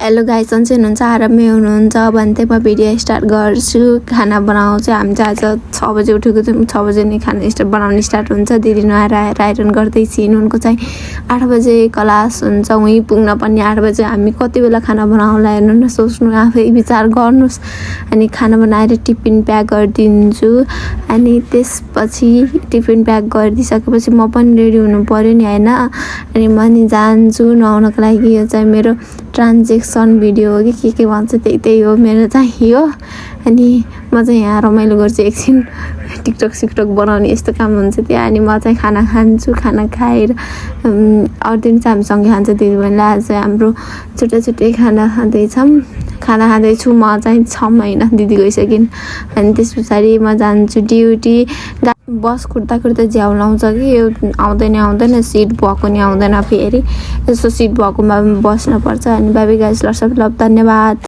Hello guys, सन्चै हुनुहुन्छ? आरामै हुनुहुन्छ भने चाहिँ म भिडियो स्टार्ट गर्छु। खाना बनाउँछु। हामी चाहिँ आज 6 बजे उठेको थियौँ। 6 बजे नै खाना बनाउनु स्टार्ट हुन्छ। दिदी नुहाएर आएर आइरन गर्दैछिन्। उनको चाहिँ 8 बजे क्लास हुन्छ। उहीँ पुग्न पनि 8 बजे। हामी कति बेला खाना बनाउला हेर्नु न, सोच्नु आफै विचार गर्नुहोस्। अनि खाना बनाएर टिफिन प्याक गरिदिन्छु। अनि त्यसपछि टिफिन प्याक गरिदिइसकेपछि म पनि रेडी हुनु पर्यो नि हैन। अनि म नि जान्छु नुहाउनको लागि। यो चाहिँ मेरो ट्रान्जेक्सन भिडियो हो कि के भन्छ त्यही हो मेरो चाहिँ यो। अनि म चाहिँ यहाँ रमाइलो गर्छु, एकछिन टिकटक सिकटक बनाउने यस्तो काम हुन्छ त्यहाँ। अनि म चाहिँ खाना खान्छु। खाना खाएर अरू दिन चाहिँ हामी सँगै खान्छ दिदीबहिनीले। आज चाहिँ हाम्रो छुट्टै खाना खाँदैछु। म चाहिँ 6 महिना दिदी गइसकिन्। अनि त्यस पछाडि म जान्छु ड्युटी। बस कुर्दा झ्याउ लाउँछ कि यो आउँदैन सिट भएको नि आउँदैन। फेरि यस्तो सिट भएकोमा बस्नुपर्छ। अनि बाबी गाइस लभ धन्यवाद।